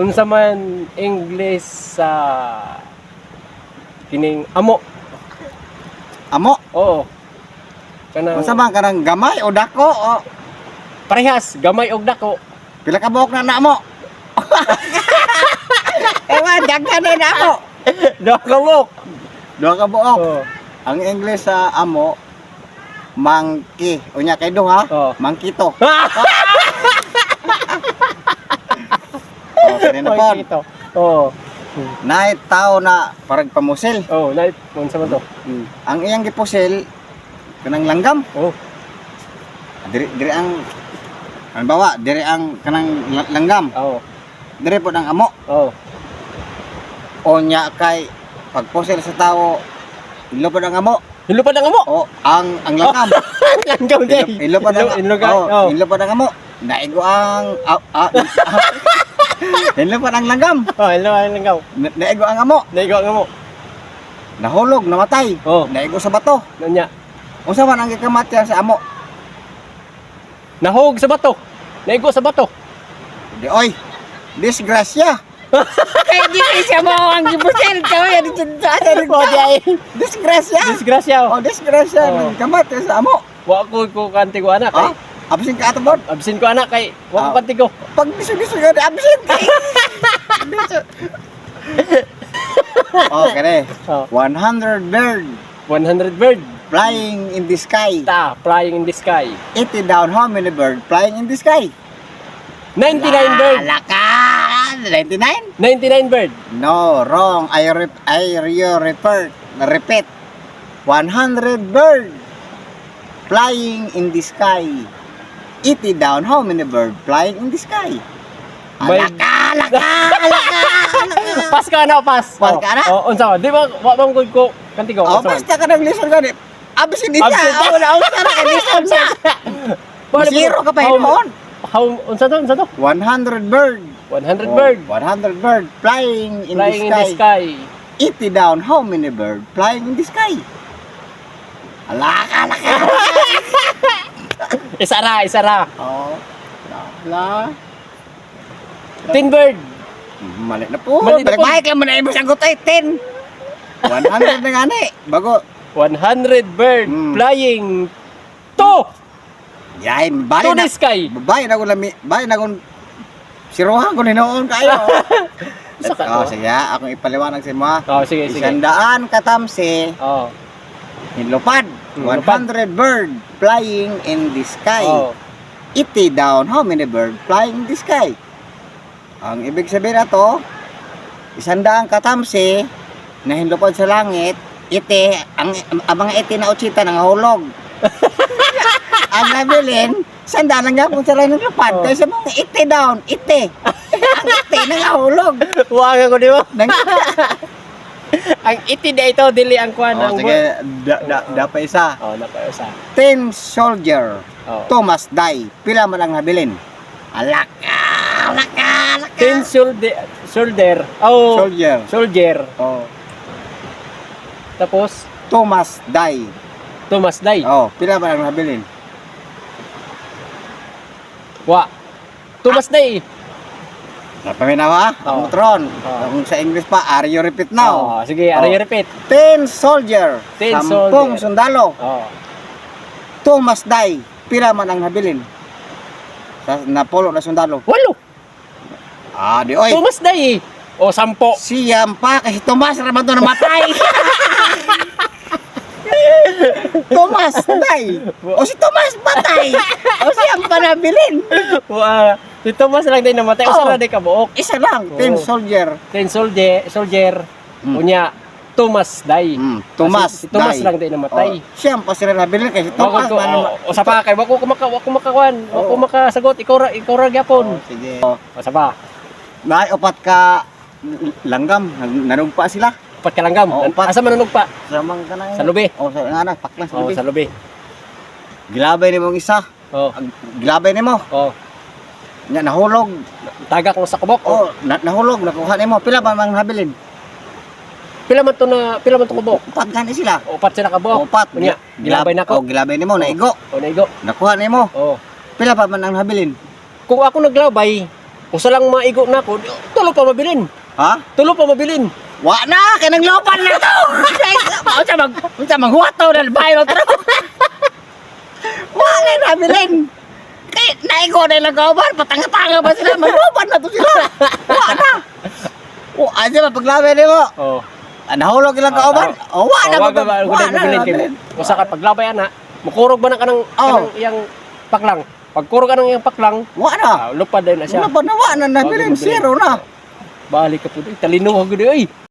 Unsa man English sa kining amo? Amo. Oo. Kanang Unsa man kanang gamay o dako o parehas, gamay og dako. pila ka buok na mo? Ewan, daghan na ako. Duha ka buok. Duha ka buok. Oo. Ang English sa amo, monkey. Unya kay duha, monkey to. Oh, kanina po. Ito. Oo. Night tao na parang pamusil. Oh, night unsa man to? Ang iyang gipusil kanang langgam. Oh. Diri ang halimbawa, diri ang kanang langgam. Oo. Diri po ang amo. Oh. Onya kay pagpusil sa tao, ilupad ang amo. Hilupad ang amo. O ang langgam. Langgam day. Ilupad ang Oh. ilupad ang amo. Naigo ang ilupad ang langgam. Oh, hello ang langgam. Naigo ang amo. Naigo ang amo. Nahulog, namatay. Oh. Naigo sa bato. Nanya. Unsa man ang gikamatyan sa amo? Nahog sa bato. Naigo sa bato. Di oy. Disgrasya. Kaya di siya mo ang gibusil ka yan dito sa Oh, di ay. Disgrasya. Disgrasya. Oh, disgrasya Oh. ng kamatyan sa amo. Wa ko kanti ko anak Ah, kay. absent ka atubod. Absin ko anak kay. Wa ko Ah. kanti ko. Pag biso-biso ka absent ka. Oh, kare. Oh. 100 bird 100 bird. flying in the sky. Flying in the sky. 80 down, how many bird flying in the sky? 99 bird. Laka! 99? 99 bird. No, wrong. Repeat. 100 bird flying in the sky. 80 down, how many bird flying in the sky? May- Laka! Pas ka na, pas. Pas ka na? Oh, unsa? Di ba wa bang good ko kanti ko? Oh, Unsa man? basta ka ng listen ka ni. Absent din Absent. siya. Wala, unsa na ka listen siya. Zero ka pa noon. How unsa to? Unsa to? 100 bird. 100 bird. 100 bird flying in Flying in the the sky. sky. 80 down, how many bird flying in the sky? Alaka. Isara. Oh. La. 10 bird. Mali na po. Mali na po. Balik lang mo na yung sagot ay 10. 100 na nga ni. Bago. 100 bird flying to Yain, bali the na. sky. Babae na ko lami. Babae na ko. Siruhan ko ninoon kayo. Sa ka Oh, to? sige, akong ipaliwanag sa mga. Oh, sige. Isandaan katamsi. Oh. Hinlupad. Lupad. 100 bird flying in the sky. Oh. 80 down, how many bird flying in the sky? Ang ibig sabihin na to, 100 katamsi na hinlupad sa langit, ang mga iti na utsita nangahulog. Ang nabilin, 100 lang gapon sa langit lupad. Oh. Kaya sa mga iti down, iti. Ang iti nangahulog. Wag ko di ba? Nang, Ang iti na ito dili ang kwan ang sige, dapat isa. Oh, napayo sa. 10 soldier, Oh. Thomas die, pila man ang habilin? Alaka. 10 soldier. Oh. Soldier. Oh, Tapos Thomas die. Thomas Day. Oh, pila man ang habilin? Wa. Thomas Day. Napaminawa, Oh. ang tron. Oh. Kung sa English pa, are you repeat now? Oh, sige, are you repeat? 10 soldier, 10 sampung soldier. sundalo, Oh. Thomas die, pila man ang habilin? Sa napulo na sundalo. 8. Ah, di oy. Thomas Day. O 10. Siyam pa, kasi Thomas naman to namatay. Thomas die. O si Thomas patay. O siyam pa nabilin. Wa. Si Thomas lang din namatay. Oh. Usa ra day ka buok. Isa lang, 10 Oh. soldier. 10 soldier. Unya Thomas Day. Thomas Si Thomas die. lang din namatay. Oh, siyam pa sila nabilin kasi Thomas. Wako ko sa pa kay wako kumakawan. Wako makasagot ikaw ra gyapon. Sige. O sa pa. May upat ka langgam, nanugpa sila. Upat ka langgam. Oh, upat. Asa man nugpa? Sa mga kanang Sa lubi. Oh, sa nga na, pakla sa Oh, lubi. sa lubi. Gilabay nimo ang isa. Oh. Gilabay nimo. Oh. Nya nahulog. Tagak mo sa kubok. Oh, nahulog, nakuha nimo. Pila ba mang habilin? Pila man to kubok? Upat gani sila. Upat sila ka buok. Upat. Unya, gilabay na Oh, ko. gilabay nimo, naigo. O naigo. Nakuha nimo. Oh. Pila pa man ang habilin? Kung ako naglabay, Kung sa lang maigo na ako, tulo pa mabilin. Ha? Tulo pa mabilin. Wa na, kaya naglopan na to. Unsa maghuwato na bayo tro. Wa na nabilin. Kay naigo na lang kauban, patanga-tanga ba sila, maglopan na to sila. Wa na. O, asa ba paglaban mo? Oh. Nahulog ilang kauban? O, wa na Wag ba mabilin kay. Kung sa paglabay ana, mukurog ba na kanang iyang paklang. Pagkurog ka ng iyang paklang, Wa na. lupad din na siya. Wala pa na, wa na nabilin. Zero na. Balik ka po. Talino ko gud oy.